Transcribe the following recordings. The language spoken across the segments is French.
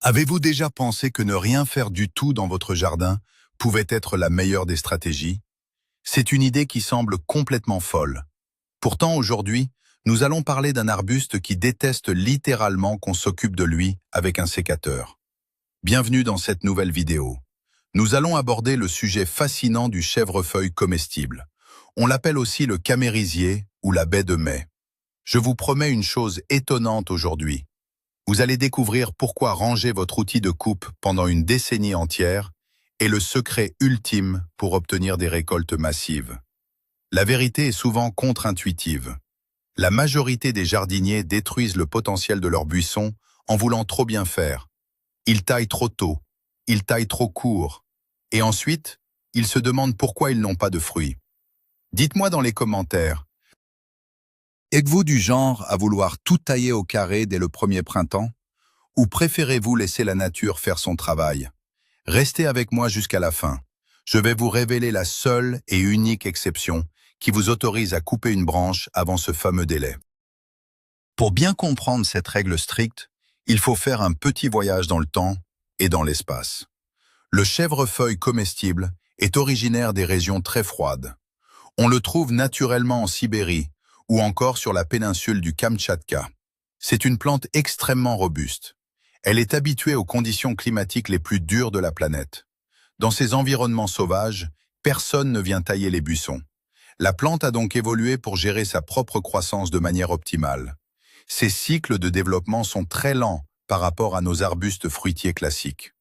Avez-vous déjà pensé que ne rien faire du tout dans votre jardin pouvait être la meilleure des stratégies? C'est une idée qui semble complètement folle. Pourtant, aujourd'hui, nous allons parler d'un arbuste qui déteste littéralement qu'on s'occupe de lui avec un sécateur. Bienvenue dans cette nouvelle vidéo. Nous allons aborder le sujet fascinant du chèvrefeuille comestible. On l'appelle aussi le camérisier ou la baie de mai. Je vous promets une chose étonnante aujourd'hui. Vous allez découvrir pourquoi ranger votre outil de coupe pendant une décennie entière est le secret ultime pour obtenir des récoltes massives. La vérité est souvent contre-intuitive. La majorité des jardiniers détruisent le potentiel de leur buisson en voulant trop bien faire. Ils taillent trop tôt, ils taillent trop court, et ensuite, ils se demandent pourquoi ils n'ont pas de fruits. Dites-moi dans les commentaires, êtes-vous du genre à vouloir tout tailler au carré dès le premier printemps? Ou préférez-vous laisser la nature faire son travail? Restez avec moi jusqu'à la fin. Je vais vous révéler la seule et unique exception qui vous autorise à couper une branche avant ce fameux délai. Pour bien comprendre cette règle stricte, il faut faire un petit voyage dans le temps et dans l'espace. Le chèvrefeuille comestible est originaire des régions très froides. On le trouve naturellement en Sibérie, ou encore sur la péninsule du Kamtchatka. C'est une plante extrêmement robuste. Elle est habituée aux conditions climatiques les plus dures de la planète. Dans ces environnements sauvages, personne ne vient tailler les buissons. La plante a donc évolué pour gérer sa propre croissance de manière optimale. Ses cycles de développement sont très lents par rapport à nos arbustes fruitiers classiques.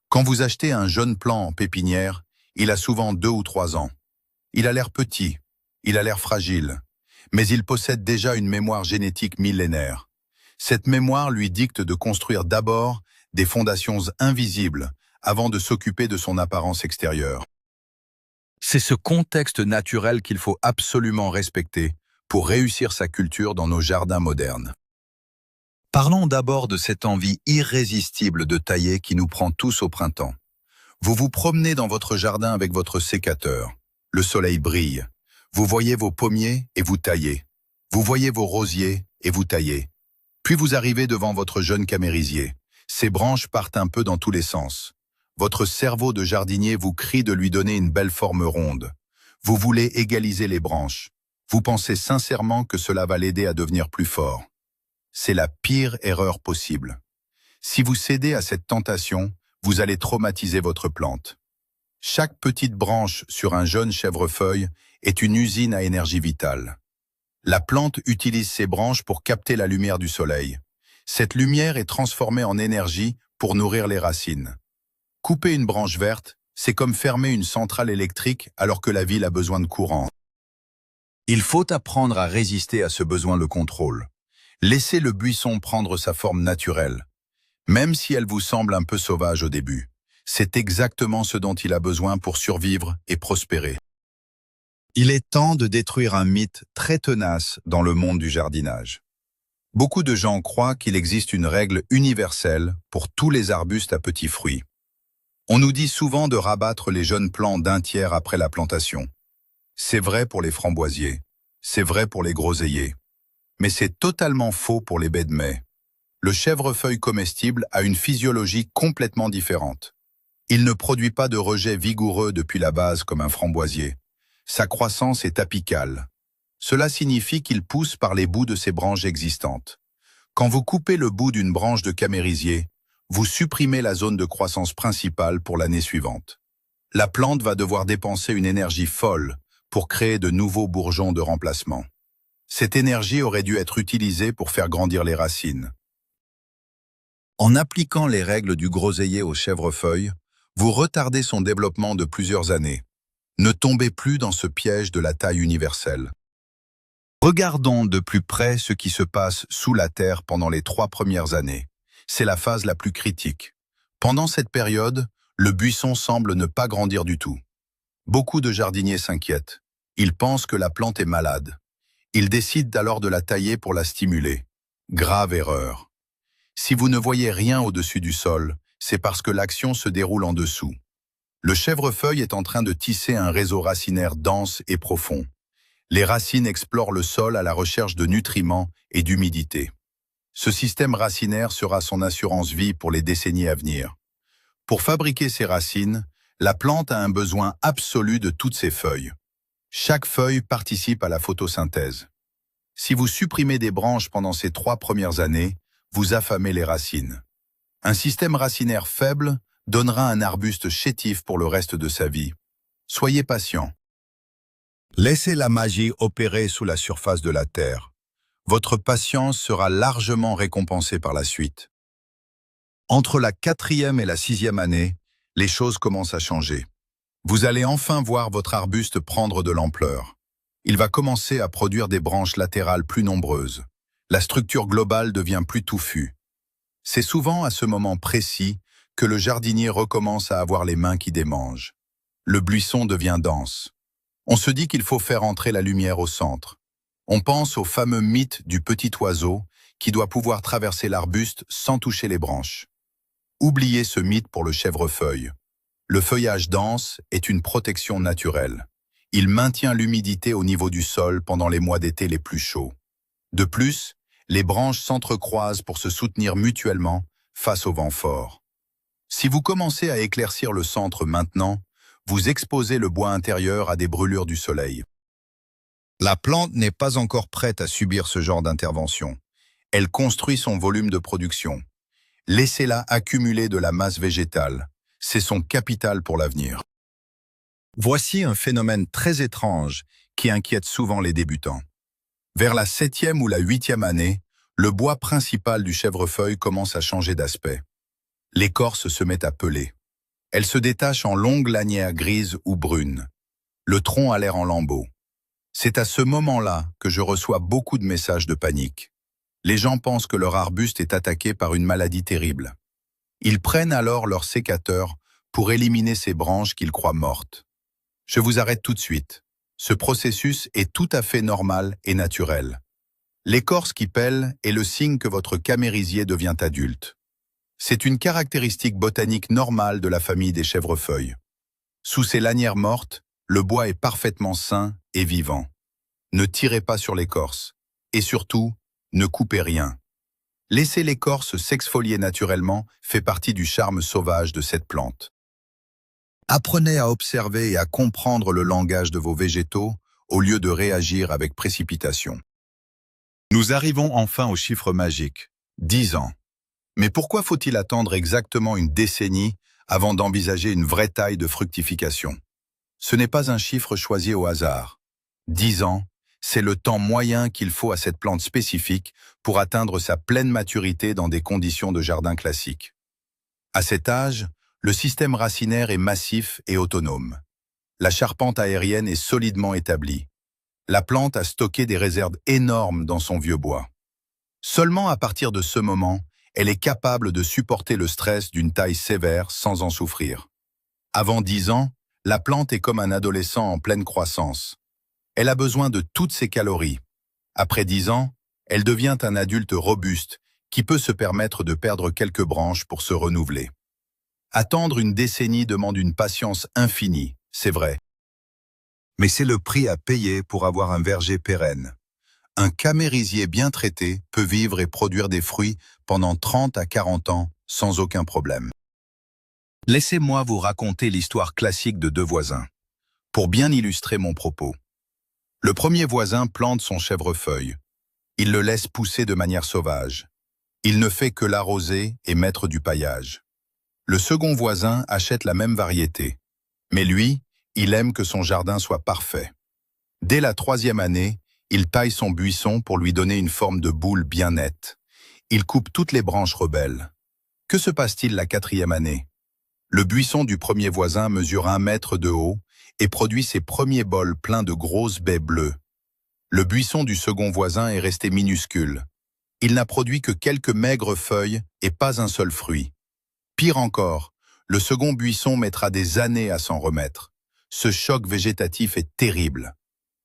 Quand vous achetez un jeune plant en pépinière, il a souvent 2 ou 3 ans. Il a l'air petit, il a l'air fragile, mais il possède déjà une mémoire génétique millénaire. Cette mémoire lui dicte de construire d'abord des fondations invisibles avant de s'occuper de son apparence extérieure. C'est ce contexte naturel qu'il faut absolument respecter pour réussir sa culture dans nos jardins modernes. Parlons d'abord de cette envie irrésistible de tailler qui nous prend tous au printemps. Vous vous promenez dans votre jardin avec votre sécateur. Le soleil brille. Vous voyez vos pommiers et vous taillez. Vous voyez vos rosiers et vous taillez. Puis vous arrivez devant votre jeune camérisier. Ses branches partent un peu dans tous les sens. Votre cerveau de jardinier vous crie de lui donner une belle forme ronde. Vous voulez égaliser les branches. Vous pensez sincèrement que cela va l'aider à devenir plus fort. C'est la pire erreur possible. Si vous cédez à cette tentation, vous allez traumatiser votre plante. Chaque petite branche sur un jeune chèvrefeuille est une usine à énergie vitale. La plante utilise ses branches pour capter la lumière du soleil. Cette lumière est transformée en énergie pour nourrir les racines. Couper une branche verte, c'est comme fermer une centrale électrique alors que la ville a besoin de courant. Il faut apprendre à résister à ce besoin de contrôle. Laissez le buisson prendre sa forme naturelle. Même si elle vous semble un peu sauvage au début, c'est exactement ce dont il a besoin pour survivre et prospérer. Il est temps de détruire un mythe très tenace dans le monde du jardinage. Beaucoup de gens croient qu'il existe une règle universelle pour tous les arbustes à petits fruits. On nous dit souvent de rabattre les jeunes plants d'un tiers après la plantation. C'est vrai pour les framboisiers, c'est vrai pour les groseilliers. Mais c'est totalement faux pour les baies de mai. Le chèvrefeuille comestible a une physiologie complètement différente. Il ne produit pas de rejet vigoureux depuis la base comme un framboisier. Sa croissance est apicale. Cela signifie qu'il pousse par les bouts de ses branches existantes. Quand vous coupez le bout d'une branche de camérisier, vous supprimez la zone de croissance principale pour l'année suivante. La plante va devoir dépenser une énergie folle pour créer de nouveaux bourgeons de remplacement. Cette énergie aurait dû être utilisée pour faire grandir les racines. En appliquant les règles du groseillier au chèvrefeuille, vous retardez son développement de plusieurs années. Ne tombez plus dans ce piège de la taille universelle. Regardons de plus près ce qui se passe sous la terre pendant les 3 premières années. C'est la phase la plus critique. Pendant cette période, le buisson semble ne pas grandir du tout. Beaucoup de jardiniers s'inquiètent. Ils pensent que la plante est malade. Ils décident alors de la tailler pour la stimuler. Grave erreur. Si vous ne voyez rien au-dessus du sol, c'est parce que l'action se déroule en dessous. Le chèvrefeuille est en train de tisser un réseau racinaire dense et profond. Les racines explorent le sol à la recherche de nutriments et d'humidité. Ce système racinaire sera son assurance vie pour les décennies à venir. Pour fabriquer ses racines, la plante a un besoin absolu de toutes ses feuilles. Chaque feuille participe à la photosynthèse. Si vous supprimez des branches pendant ces 3 premières années, vous affamez les racines. Un système racinaire faible donnera un arbuste chétif pour le reste de sa vie. Soyez patient. Laissez la magie opérer sous la surface de la terre. Votre patience sera largement récompensée par la suite. Entre la 4e et la 6e année, les choses commencent à changer. Vous allez enfin voir votre arbuste prendre de l'ampleur. Il va commencer à produire des branches latérales plus nombreuses. La structure globale devient plus touffue. C'est souvent à ce moment précis que le jardinier recommence à avoir les mains qui démangent. Le buisson devient dense. On se dit qu'il faut faire entrer la lumière au centre. On pense au fameux mythe du petit oiseau qui doit pouvoir traverser l'arbuste sans toucher les branches. Oubliez ce mythe pour le chèvrefeuille. Le feuillage dense est une protection naturelle. Il maintient l'humidité au niveau du sol pendant les mois d'été les plus chauds. De plus, les branches s'entrecroisent pour se soutenir mutuellement face au vent fort. Si vous commencez à éclaircir le centre maintenant, vous exposez le bois intérieur à des brûlures du soleil. La plante n'est pas encore prête à subir ce genre d'intervention. Elle construit son volume de production. Laissez-la accumuler de la masse végétale. C'est son capital pour l'avenir. Voici un phénomène très étrange qui inquiète souvent les débutants. Vers la 7e ou la 8e année, le bois principal du chèvrefeuille commence à changer d'aspect. L'écorce se met à peler. Elle se détache en longues lanières grises ou brunes. Le tronc a l'air en lambeaux. C'est à ce moment-là que je reçois beaucoup de messages de panique. Les gens pensent que leur arbuste est attaqué par une maladie terrible. Ils prennent alors leur sécateur pour éliminer ces branches qu'ils croient mortes. Je vous arrête tout de suite. Ce processus est tout à fait normal et naturel. L'écorce qui pèle est le signe que votre camérisier devient adulte. C'est une caractéristique botanique normale de la famille des chèvrefeuilles. Sous ces lanières mortes, le bois est parfaitement sain et vivant. Ne tirez pas sur l'écorce. Et surtout, ne coupez rien. Laisser l'écorce s'exfolier naturellement fait partie du charme sauvage de cette plante. Apprenez à observer et à comprendre le langage de vos végétaux au lieu de réagir avec précipitation. Nous arrivons enfin au chiffre magique, 10 ans. Mais pourquoi faut-il attendre exactement une décennie avant d'envisager une vraie taille de fructification? Ce n'est pas un chiffre choisi au hasard. 10 ans, c'est le temps moyen qu'il faut à cette plante spécifique pour atteindre sa pleine maturité dans des conditions de jardin classique. À cet âge, le système racinaire est massif et autonome. La charpente aérienne est solidement établie. La plante a stocké des réserves énormes dans son vieux bois. Seulement à partir de ce moment, elle est capable de supporter le stress d'une taille sévère sans en souffrir. Avant 10 ans, la plante est comme un adolescent en pleine croissance. Elle a besoin de toutes ses calories. Après 10 ans, elle devient un adulte robuste qui peut se permettre de perdre quelques branches pour se renouveler. Attendre une décennie demande une patience infinie, c'est vrai. Mais c'est le prix à payer pour avoir un verger pérenne. Un camérisier bien traité peut vivre et produire des fruits pendant 30 à 40 ans sans aucun problème. Laissez-moi vous raconter l'histoire classique de 2 voisins, pour bien illustrer mon propos. Le premier voisin plante son chèvrefeuille. Il le laisse pousser de manière sauvage. Il ne fait que l'arroser et mettre du paillage. Le second voisin achète la même variété. Mais lui, il aime que son jardin soit parfait. Dès la 3e année, il taille son buisson pour lui donner une forme de boule bien nette. Il coupe toutes les branches rebelles. Que se passe-t-il la 4e année? Le buisson du premier voisin mesure 1 mètre de haut et produit ses premiers bols pleins de grosses baies bleues. Le buisson du second voisin est resté minuscule. Il n'a produit que quelques maigres feuilles et pas un seul fruit. Pire encore, le second buisson mettra des années à s'en remettre. Ce choc végétatif est terrible.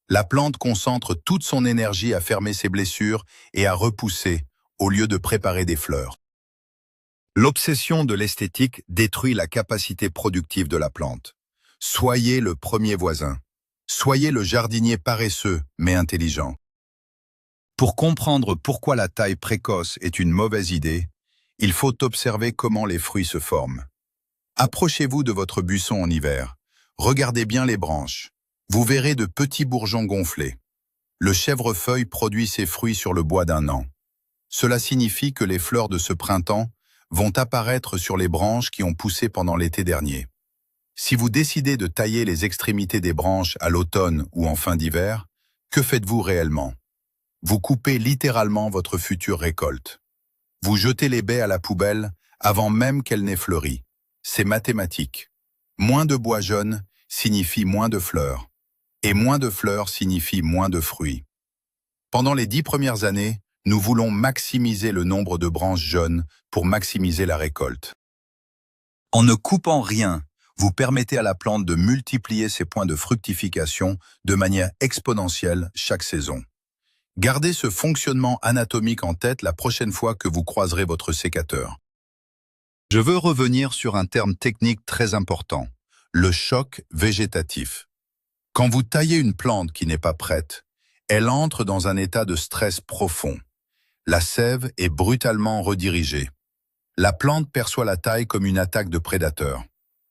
La plante concentre toute son énergie à fermer ses blessures et à repousser, au lieu de préparer des fleurs. L'obsession de l'esthétique détruit la capacité productive de la plante. Soyez le premier voisin. Soyez le jardinier paresseux, mais intelligent. Pour comprendre pourquoi la taille précoce est une mauvaise idée, il faut observer comment les fruits se forment. Approchez-vous de votre buisson en hiver. Regardez bien les branches. Vous verrez de petits bourgeons gonflés. Le chèvrefeuille produit ses fruits sur le bois d'un an. Cela signifie que les fleurs de ce printemps vont apparaître sur les branches qui ont poussé pendant l'été dernier. Si vous décidez de tailler les extrémités des branches à l'automne ou en fin d'hiver, que faites-vous réellement? Vous coupez littéralement votre future récolte. Vous jetez les baies à la poubelle avant même qu'elles n'aient fleuri. C'est mathématique. Moins de bois jeune signifie moins de fleurs. Et moins de fleurs signifie moins de fruits. Pendant les 10 premières années, nous voulons maximiser le nombre de branches jeunes pour maximiser la récolte. En ne coupant rien, vous permettez à la plante de multiplier ses points de fructification de manière exponentielle chaque saison. Gardez ce fonctionnement anatomique en tête la prochaine fois que vous croiserez votre sécateur. Je veux revenir sur un terme technique très important, le choc végétatif. Quand vous taillez une plante qui n'est pas prête, elle entre dans un état de stress profond. La sève est brutalement redirigée. La plante perçoit la taille comme une attaque de prédateur.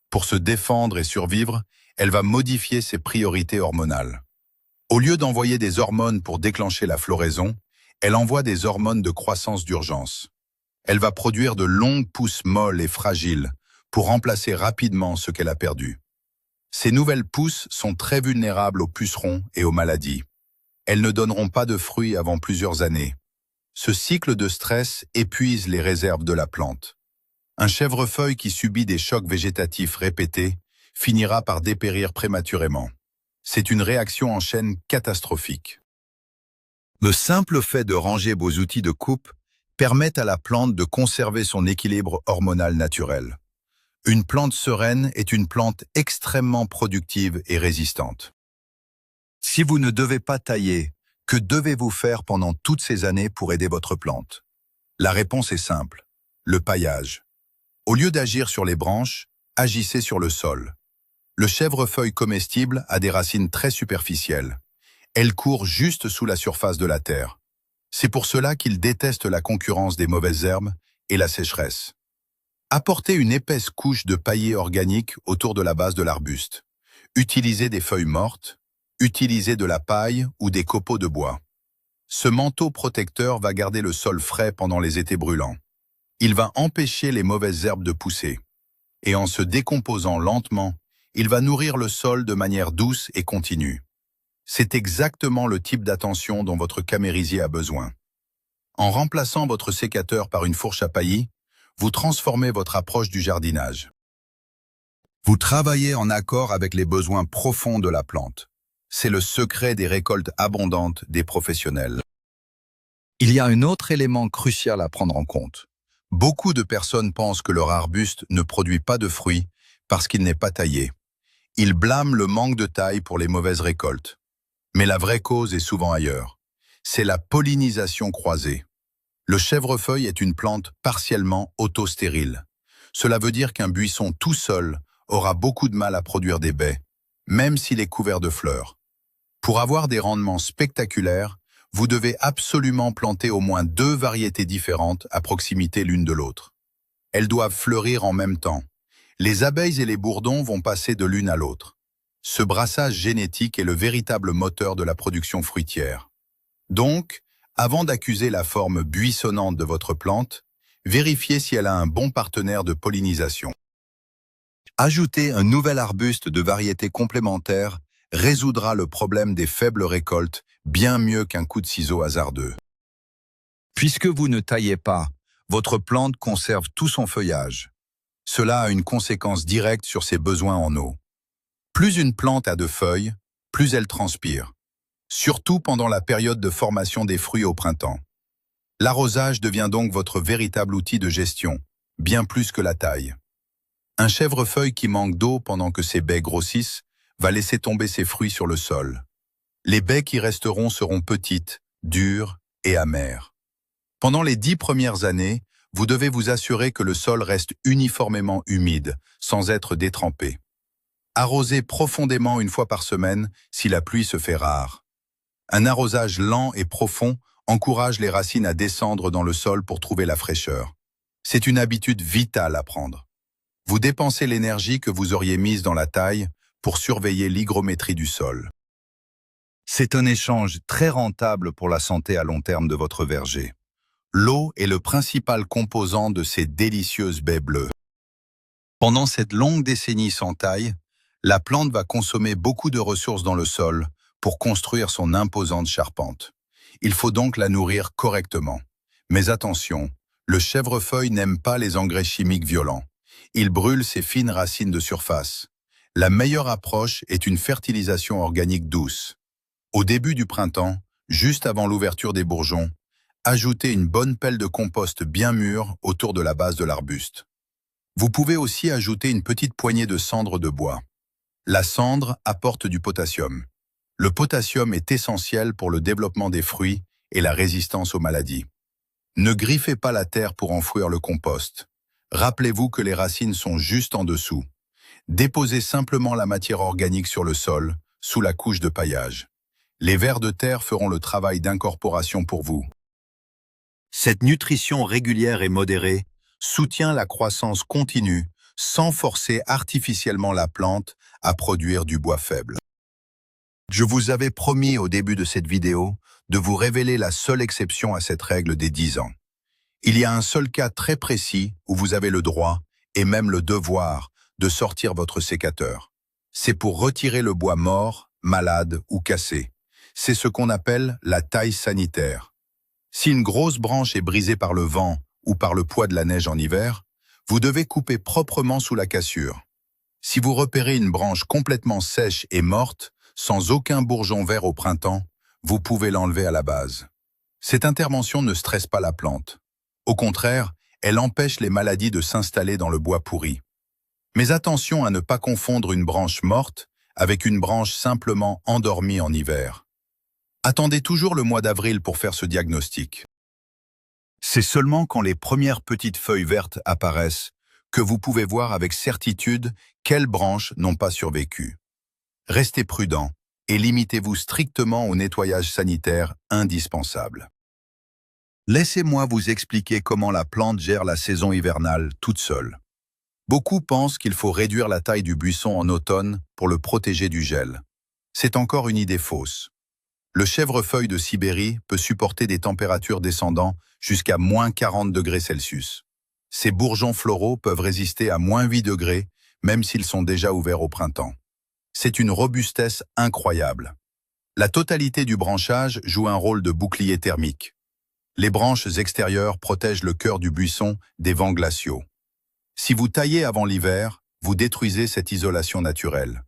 Pour se défendre et survivre, elle va modifier ses priorités hormonales. Au lieu d'envoyer des hormones pour déclencher la floraison, elle envoie des hormones de croissance d'urgence. Elle va produire de longues pousses molles et fragiles pour remplacer rapidement ce qu'elle a perdu. Ces nouvelles pousses sont très vulnérables aux pucerons et aux maladies. Elles ne donneront pas de fruits avant plusieurs années. Ce cycle de stress épuise les réserves de la plante. Un chèvrefeuille qui subit des chocs végétatifs répétés finira par dépérir prématurément. C'est une réaction en chaîne catastrophique. Le simple fait de ranger vos outils de coupe permet à la plante de conserver son équilibre hormonal naturel. Une plante sereine est une plante extrêmement productive et résistante. Si vous ne devez pas tailler, que devez-vous faire pendant toutes ces années pour aider votre plante? La réponse est simple, le paillage. Au lieu d'agir sur les branches, agissez sur le sol. Le chèvrefeuille comestible a des racines très superficielles. Elle court juste sous la surface de la terre. C'est pour cela qu'il déteste la concurrence des mauvaises herbes et la sécheresse. Apportez une épaisse couche de paillé organique autour de la base de l'arbuste. Utilisez des feuilles mortes, utilisez de la paille ou des copeaux de bois. Ce manteau protecteur va garder le sol frais pendant les étés brûlants. Il va empêcher les mauvaises herbes de pousser. Et en se décomposant lentement, il va nourrir le sol de manière douce et continue. C'est exactement le type d'attention dont votre camérisier a besoin. En remplaçant votre sécateur par une fourche à paillis, vous transformez votre approche du jardinage. Vous travaillez en accord avec les besoins profonds de la plante. C'est le secret des récoltes abondantes des professionnels. Il y a un autre élément crucial à prendre en compte. Beaucoup de personnes pensent que leur arbuste ne produit pas de fruits parce qu'il n'est pas taillé. Ils blâment le manque de taille pour les mauvaises récoltes. Mais la vraie cause est souvent ailleurs. C'est la pollinisation croisée. Le chèvrefeuille est une plante partiellement autostérile. Cela veut dire qu'un buisson tout seul aura beaucoup de mal à produire des baies, même s'il est couvert de fleurs. Pour avoir des rendements spectaculaires, vous devez absolument planter au moins 2 variétés différentes à proximité l'une de l'autre. Elles doivent fleurir en même temps. Les abeilles et les bourdons vont passer de l'une à l'autre. Ce brassage génétique est le véritable moteur de la production fruitière. Donc, avant d'accuser la forme buissonnante de votre plante, vérifiez si elle a un bon partenaire de pollinisation. Ajouter un nouvel arbuste de variété complémentaire résoudra le problème des faibles récoltes bien mieux qu'un coup de ciseau hasardeux. Puisque vous ne taillez pas, votre plante conserve tout son feuillage. Cela a une conséquence directe sur ses besoins en eau. Plus une plante a de feuilles, plus elle transpire, surtout pendant la période de formation des fruits au printemps. L'arrosage devient donc votre véritable outil de gestion, bien plus que la taille. Un chèvrefeuille qui manque d'eau pendant que ses baies grossissent va laisser tomber ses fruits sur le sol. Les baies qui resteront seront petites, dures et amères. Pendant les 10 premières années, vous devez vous assurer que le sol reste uniformément humide, sans être détrempé. Arrosez profondément une fois par semaine si la pluie se fait rare. Un arrosage lent et profond encourage les racines à descendre dans le sol pour trouver la fraîcheur. C'est une habitude vitale à prendre. Vous dépensez l'énergie que vous auriez mise dans la taille pour surveiller l'hygrométrie du sol. C'est un échange très rentable pour la santé à long terme de votre verger. L'eau est le principal composant de ces délicieuses baies bleues. Pendant cette longue décennie sans taille, la plante va consommer beaucoup de ressources dans le sol pour construire son imposante charpente. Il faut donc la nourrir correctement. Mais attention, le chèvrefeuille n'aime pas les engrais chimiques violents. Il brûle ses fines racines de surface. La meilleure approche est une fertilisation organique douce. Au début du printemps, juste avant l'ouverture des bourgeons, ajoutez une bonne pelle de compost bien mûre autour de la base de l'arbuste. Vous pouvez aussi ajouter une petite poignée de cendre de bois. La cendre apporte du potassium. Le potassium est essentiel pour le développement des fruits et la résistance aux maladies. Ne griffez pas la terre pour enfouir le compost. Rappelez-vous que les racines sont juste en dessous. Déposez simplement la matière organique sur le sol, sous la couche de paillage. Les vers de terre feront le travail d'incorporation pour vous. Cette nutrition régulière et modérée soutient la croissance continue sans forcer artificiellement la plante à produire du bois faible. Je vous avais promis au début de cette vidéo de vous révéler la seule exception à cette règle des 10 ans. Il y a un seul cas très précis où vous avez le droit, et même le devoir, de sortir votre sécateur. C'est pour retirer le bois mort, malade ou cassé. C'est ce qu'on appelle la taille sanitaire. Si une grosse branche est brisée par le vent ou par le poids de la neige en hiver, vous devez couper proprement sous la cassure. Si vous repérez une branche complètement sèche et morte, sans aucun bourgeon vert au printemps, vous pouvez l'enlever à la base. Cette intervention ne stresse pas la plante. Au contraire, elle empêche les maladies de s'installer dans le bois pourri. Mais attention à ne pas confondre une branche morte avec une branche simplement endormie en hiver. Attendez toujours le mois d'avril pour faire ce diagnostic. C'est seulement quand les premières petites feuilles vertes apparaissent que vous pouvez voir avec certitude quelles branches n'ont pas survécu. Restez prudent et limitez-vous strictement au nettoyage sanitaire indispensable. Laissez-moi vous expliquer comment la plante gère la saison hivernale toute seule. Beaucoup pensent qu'il faut réduire la taille du buisson en automne pour le protéger du gel. C'est encore une idée fausse. Le chèvrefeuille de Sibérie peut supporter des températures descendant jusqu'à moins 40 degrés Celsius. Ces bourgeons floraux peuvent résister à moins 8 degrés, même s'ils sont déjà ouverts au printemps. C'est une robustesse incroyable. La totalité du branchage joue un rôle de bouclier thermique. Les branches extérieures protègent le cœur du buisson des vents glaciaux. Si vous taillez avant l'hiver, vous détruisez cette isolation naturelle.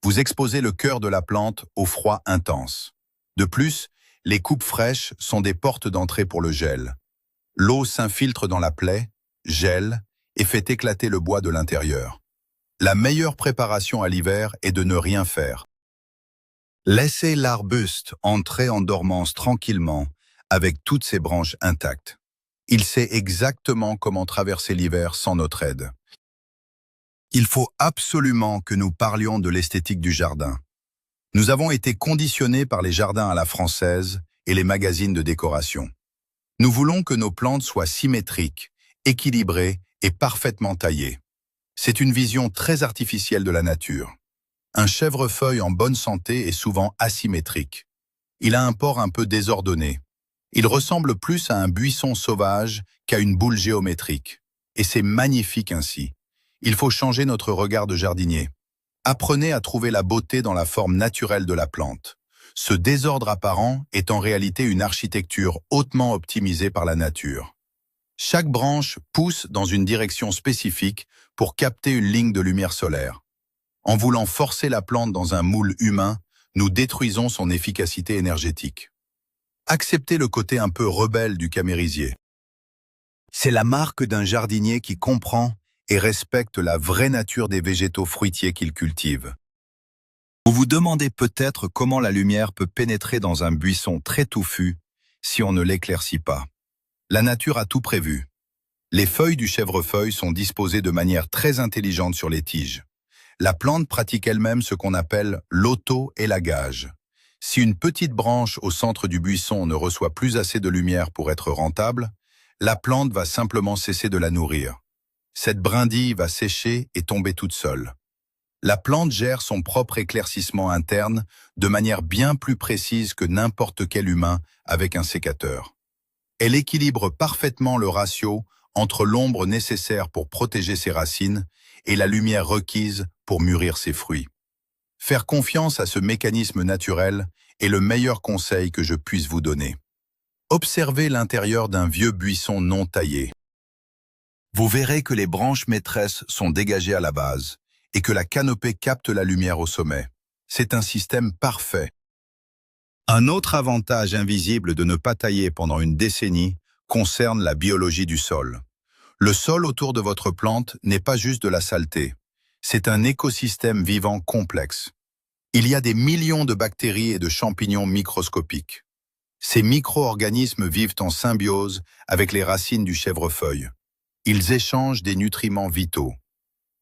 Vous exposez le cœur de la plante au froid intense. De plus, les coupes fraîches sont des portes d'entrée pour le gel. L'eau s'infiltre dans la plaie, gèle et fait éclater le bois de l'intérieur. La meilleure préparation à l'hiver est de ne rien faire. Laissez l'arbuste entrer en dormance tranquillement avec toutes ses branches intactes. Il sait exactement comment traverser l'hiver sans notre aide. Il faut absolument que nous parlions de l'esthétique du jardin. Nous avons été conditionnés par les jardins à la française et les magazines de décoration. Nous voulons que nos plantes soient symétriques, équilibrées et parfaitement taillées. C'est une vision très artificielle de la nature. Un chèvrefeuille en bonne santé est souvent asymétrique. Il a un port un peu désordonné. Il ressemble plus à un buisson sauvage qu'à une boule géométrique. Et c'est magnifique ainsi. Il faut changer notre regard de jardinier. Apprenez à trouver la beauté dans la forme naturelle de la plante. Ce désordre apparent est en réalité une architecture hautement optimisée par la nature. Chaque branche pousse dans une direction spécifique pour capter une ligne de lumière solaire. En voulant forcer la plante dans un moule humain, nous détruisons son efficacité énergétique. Acceptez le côté un peu rebelle du camérisier. C'est la marque d'un jardinier qui comprend et respecte la vraie nature des végétaux fruitiers qu'il cultive. Vous vous demandez peut-être comment la lumière peut pénétrer dans un buisson très touffu si on ne l'éclaircit pas. La nature a tout prévu. Les feuilles du chèvrefeuille sont disposées de manière très intelligente sur les tiges. La plante pratique elle-même ce qu'on appelle l'auto-élagage. Si une petite branche au centre du buisson ne reçoit plus assez de lumière pour être rentable, la plante va simplement cesser de la nourrir. Cette brindille va sécher et tomber toute seule. La plante gère son propre éclaircissement interne de manière bien plus précise que n'importe quel humain avec un sécateur. Elle équilibre parfaitement le ratio entre l'ombre nécessaire pour protéger ses racines et la lumière requise pour mûrir ses fruits. Faire confiance à ce mécanisme naturel est le meilleur conseil que je puisse vous donner. Observez l'intérieur d'un vieux buisson non taillé. Vous verrez que les branches maîtresses sont dégagées à la base et que la canopée capte la lumière au sommet. C'est un système parfait. Un autre avantage invisible de ne pas tailler pendant une décennie concerne la biologie du sol. Le sol autour de votre plante n'est pas juste de la saleté. C'est un écosystème vivant complexe. Il y a des millions de bactéries et de champignons microscopiques. Ces micro-organismes vivent en symbiose avec les racines du chèvrefeuille. Ils échangent des nutriments vitaux.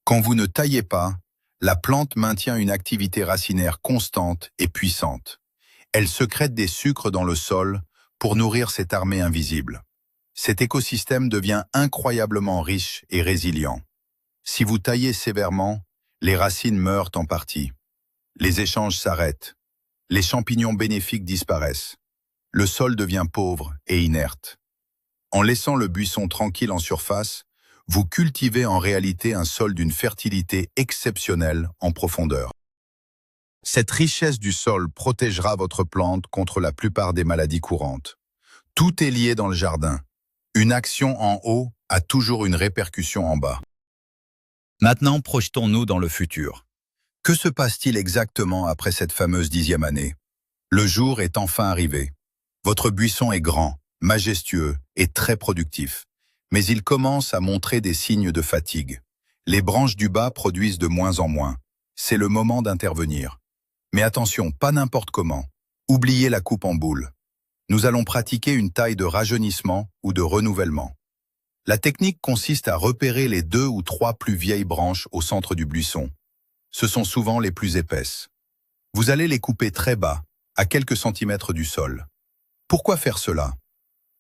Quand vous ne taillez pas, la plante maintient une activité racinaire constante et puissante. Elle sécrète des sucres dans le sol pour nourrir cette armée invisible. Cet écosystème devient incroyablement riche et résilient. Si vous taillez sévèrement, les racines meurent en partie. Les échanges s'arrêtent. Les champignons bénéfiques disparaissent. Le sol devient pauvre et inerte. En laissant le buisson tranquille en surface, vous cultivez en réalité un sol d'une fertilité exceptionnelle en profondeur. Cette richesse du sol protégera votre plante contre la plupart des maladies courantes. Tout est lié dans le jardin. Une action en haut a toujours une répercussion en bas. Maintenant, projetons-nous dans le futur. Que se passe-t-il exactement après cette fameuse 10e année? Le jour est enfin arrivé. Votre buisson est grand, majestueux et très productif. Mais il commence à montrer des signes de fatigue. Les branches du bas produisent de moins en moins. C'est le moment d'intervenir. Mais attention, pas n'importe comment. Oubliez la coupe en boule. Nous allons pratiquer une taille de rajeunissement ou de renouvellement. La technique consiste à repérer les 2 ou 3 plus vieilles branches au centre du buisson. Ce sont souvent les plus épaisses. Vous allez les couper très bas, à quelques centimètres du sol. Pourquoi faire cela?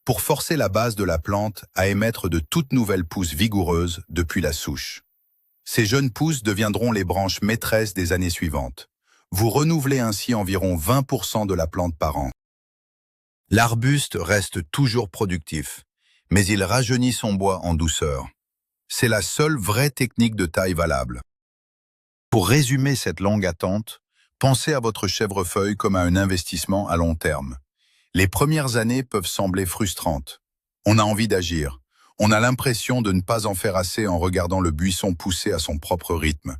Pour forcer la base de la plante à émettre de toutes nouvelles pousses vigoureuses depuis la souche. Ces jeunes pousses deviendront les branches maîtresses des années suivantes. Vous renouvelez ainsi environ 20% de la plante par an. L'arbuste reste toujours productif, mais il rajeunit son bois en douceur. C'est la seule vraie technique de taille valable. Pour résumer cette longue attente, pensez à votre chèvrefeuille comme à un investissement à long terme. Les premières années peuvent sembler frustrantes. On a envie d'agir. On a l'impression de ne pas en faire assez en regardant le buisson pousser à son propre rythme.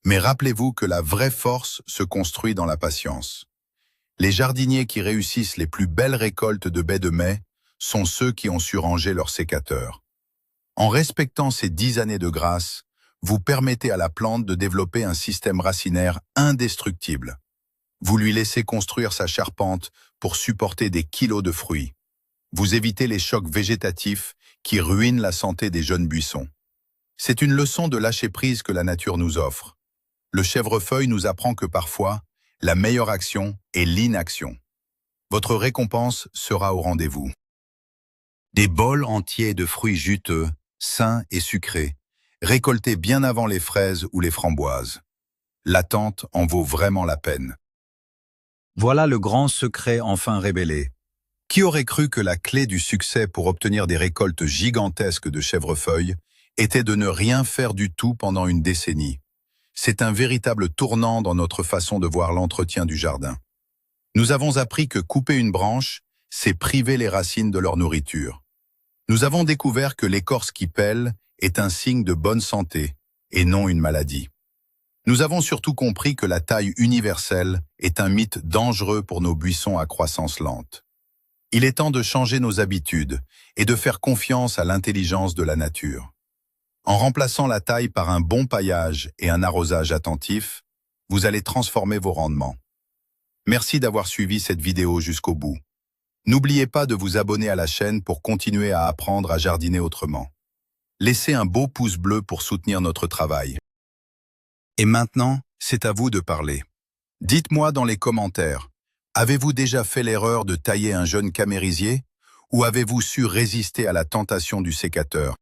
Mais rappelez-vous que la vraie force se construit dans la patience. Les jardiniers qui réussissent les plus belles récoltes de baies de mai sont ceux qui ont su ranger leur sécateur. En respectant ces 10 années de grâce, vous permettez à la plante de développer un système racinaire indestructible. Vous lui laissez construire sa charpente pour supporter des kilos de fruits. Vous évitez les chocs végétatifs qui ruinent la santé des jeunes buissons. C'est une leçon de lâcher-prise que la nature nous offre. Le chèvrefeuille nous apprend que parfois, la meilleure action est l'inaction. Votre récompense sera au rendez-vous. Des bols entiers de fruits juteux, sains et sucrés, récoltés bien avant les fraises ou les framboises. L'attente en vaut vraiment la peine. Voilà le grand secret enfin révélé. Qui aurait cru que la clé du succès pour obtenir des récoltes gigantesques de chèvrefeuille était de ne rien faire du tout pendant une décennie? C'est un véritable tournant dans notre façon de voir l'entretien du jardin. Nous avons appris que couper une branche, c'est priver les racines de leur nourriture. Nous avons découvert que l'écorce qui pèle est un signe de bonne santé et non une maladie. Nous avons surtout compris que la taille universelle est un mythe dangereux pour nos buissons à croissance lente. Il est temps de changer nos habitudes et de faire confiance à l'intelligence de la nature. En remplaçant la taille par un bon paillage et un arrosage attentif, vous allez transformer vos rendements. Merci d'avoir suivi cette vidéo jusqu'au bout. N'oubliez pas de vous abonner à la chaîne pour continuer à apprendre à jardiner autrement. Laissez un beau pouce bleu pour soutenir notre travail. Et maintenant, c'est à vous de parler. Dites-moi dans les commentaires, Avez-vous déjà fait l'erreur de tailler un jeune camérisier ou avez-vous su résister à la tentation du sécateur?